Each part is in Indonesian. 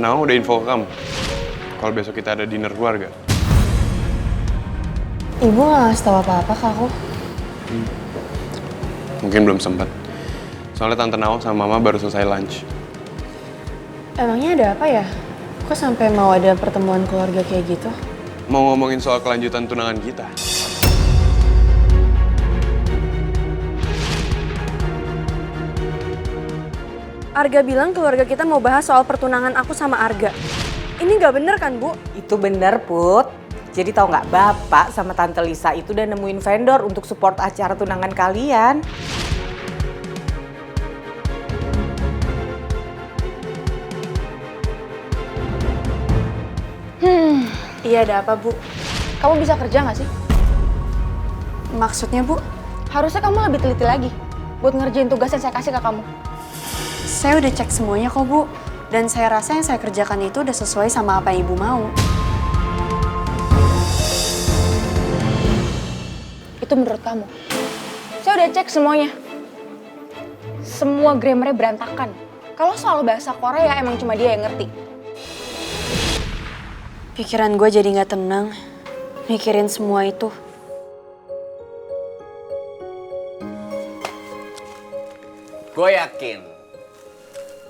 Nawang udah info ke kamu kalau besok kita ada dinner keluarga. Ibu gak ngasih tau apa-apa ke aku. Mungkin belum sempat. Soalnya Tante Nawang sama Mama baru selesai lunch. Emangnya ada apa ya? Kok sampai mau ada pertemuan keluarga kayak gitu? Mau ngomongin soal kelanjutan tunangan kita. Arga bilang keluarga kita mau bahas soal pertunangan aku sama Arga. Ini nggak bener kan, Bu? Itu bener, Put. Jadi tahu nggak, Bapak sama Tante Lisa itu udah nemuin vendor untuk support acara tunangan kalian. Iya, ada apa, Bu? Kamu bisa kerja nggak sih? Maksudnya, Bu? Harusnya kamu lebih teliti lagi buat ngerjain tugas yang saya kasih ke kamu. Saya udah cek semuanya kok, Bu. Dan saya rasa yang saya kerjakan itu udah sesuai sama apa yang Ibu mau. Itu menurut kamu. Saya udah cek semuanya. Semua grammarnya berantakan. Kalau soal bahasa Korea emang cuma dia yang ngerti. Pikiran gue jadi nggak tenang mikirin semua itu. Gue yakin,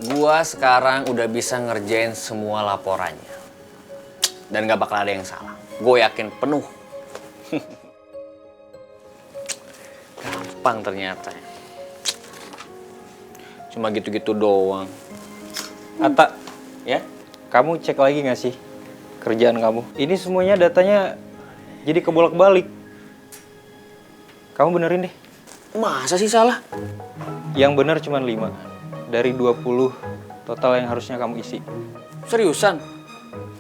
gue sekarang udah bisa ngerjain semua laporannya. Dan gak bakal ada yang salah. Gue yakin penuh. Gampang ternyata. Cuma gitu-gitu doang. Atta, ya, kamu cek lagi nggak sih kerjaan kamu? Ini semuanya datanya jadi kebolak-balik. Kamu benerin deh. Masa sih salah? Yang bener cuma 5 dari 20 total yang harusnya kamu isi. Seriusan?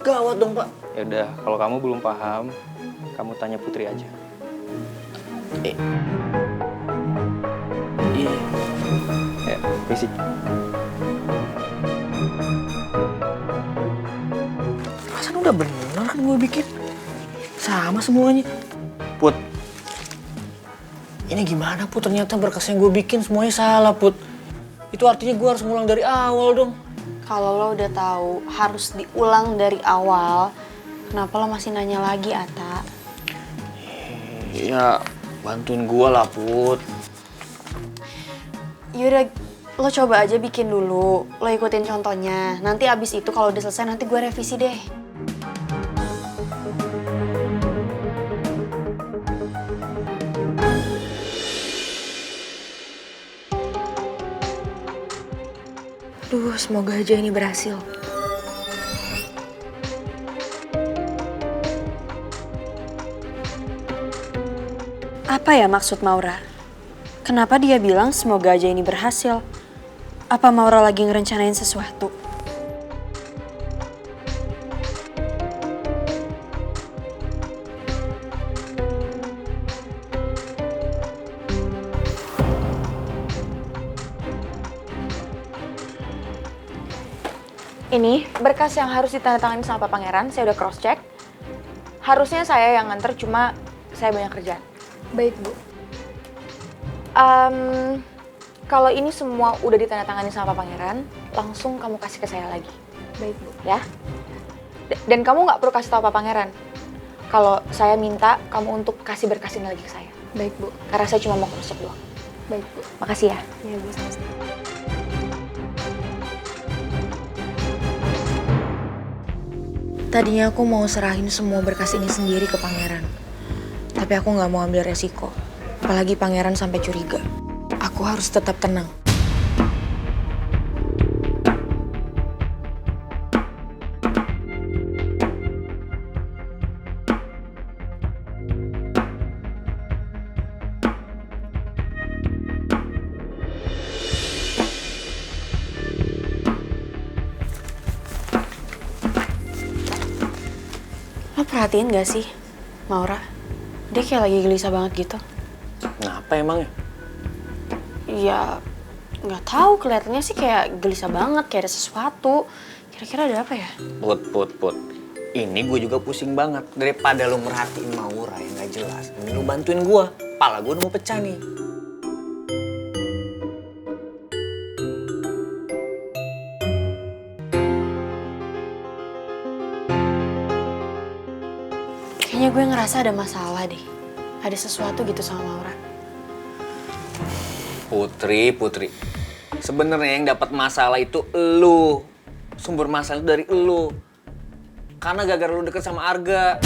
Gawat dong, Pak. Ya udah, kalau kamu belum paham, kamu tanya Putri aja. Iya. Ya, basic. Perasaan udah bener kan gue bikin. Sama semuanya. Put. Ini gimana, Put? Ternyata berkas yang gue bikin semuanya salah, Put. Itu artinya gue harus ngulang dari awal dong. Kalau lo udah tahu harus diulang dari awal, kenapa lo masih nanya lagi, Atta? Ya, bantuin gue lah, Put. Yaudah, lo coba aja bikin dulu. Lo ikutin contohnya. Nanti abis itu kalau udah selesai, nanti gue revisi deh. Duh, semoga aja ini berhasil. Apa ya maksud Maura? Kenapa dia bilang semoga aja ini berhasil? Apa Maura lagi ngerencanain sesuatu? Ini berkas yang harus ditandatangani sama Pak Pangeran, saya udah cross check. Harusnya saya yang nganter, cuma saya banyak kerjaan. Baik, Bu. Kalau ini semua udah ditandatangani sama Pak Pangeran, langsung kamu kasih ke saya lagi. Baik, Bu. Ya. Dan kamu nggak perlu kasih tahu Pak Pangeran. Kalau saya minta kamu untuk kasih berkas ini lagi ke saya. Baik, Bu. Karena saya cuma mau cross check doang. Baik, Bu. Makasih ya. Iya, Bu. Sama-sama. Tadinya aku mau serahin semua berkas ini sendiri ke Pangeran. Tapi aku nggak mau ambil resiko. Apalagi Pangeran sampai curiga. Aku harus tetap tenang. Lo perhatiin gak sih, Maura? Dia kayak lagi gelisah banget gitu. Kenapa emang ya? Ya, nggak tahu. Kelihatannya sih kayak gelisah banget, kayak ada sesuatu. Kira-kira ada apa ya? Put. Ini gue juga pusing banget. Daripada lo merhatiin Maura yang gak jelas, ini lo bantuin gue. Kepala gue udah mau pecah nih. Kayaknya gue ngerasa ada masalah deh. Ada sesuatu gitu sama Maura. Putri. Sebenarnya yang dapat masalah itu elu. Sumber masalah itu dari elu. Karena gara-gara lu deket sama Arga.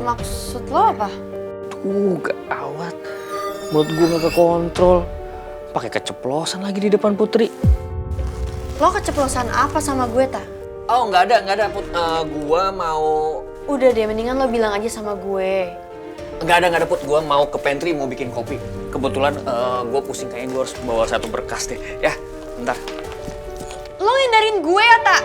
Maksud lo apa? Tuh, gawat. Mulut gue gak kekontrol. Pakai keceplosan lagi di depan Putri. Lo keceplosan apa sama gue, Ta? Oh, nggak ada, Put. Gua mau... Udah deh, mendingan lo bilang aja sama gue. Nggak ada, Put. Gua mau ke pantry, mau bikin kopi. Kebetulan gue pusing, kayaknya gue harus bawa satu berkas deh. Ya, bentar. Lo hindarin gue ya, Ta?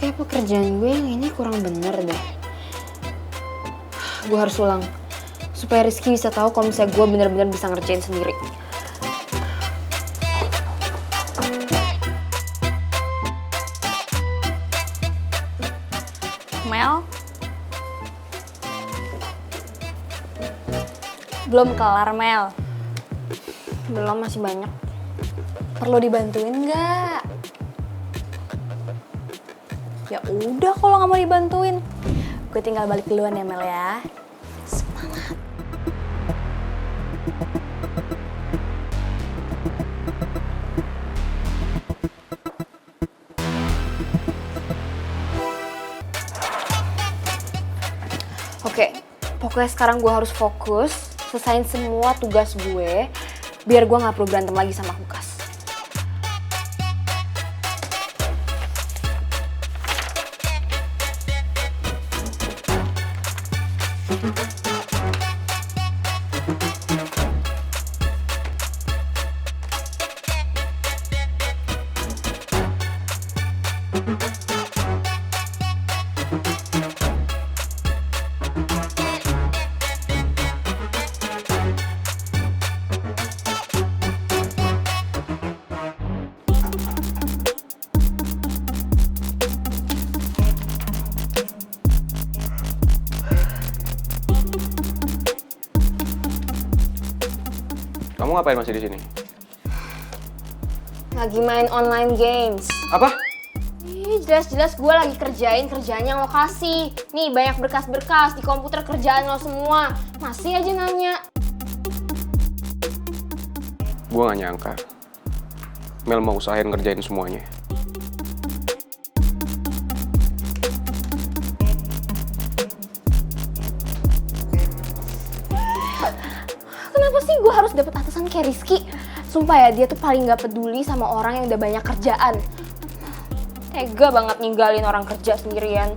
Kayak pekerjaan gue yang ini kurang bener deh. Gue harus ulang supaya Rizky bisa tahu kalau misalnya gue bener-bener bisa ngerjain sendiri. Mel? Belum kelar, Mel. Belum, masih banyak. Perlu dibantuin nggak? Ya udah kalau nggak mau dibantuin. Gue tinggal balik duluan ya, Mel ya. Semangat. Oke, pokoknya sekarang gue harus fokus, selesain semua tugas gue, biar gue gak perlu berantem lagi sama Kukas. Kamu ngapain masih di sini? Lagi main online games. Apa? Ih, jelas-jelas gue lagi kerjain kerjaan yang lo kasih. Nih, banyak berkas-berkas di komputer kerjaan lo semua. Masih aja nanya. Gua gak nyangka Mel mau usahain ngerjain semuanya. Kenapa sih gue harus dapet atasan kayak Rizky? Sumpah ya, dia tuh paling gak peduli sama orang yang udah banyak kerjaan. Tega banget ninggalin orang kerja sendirian.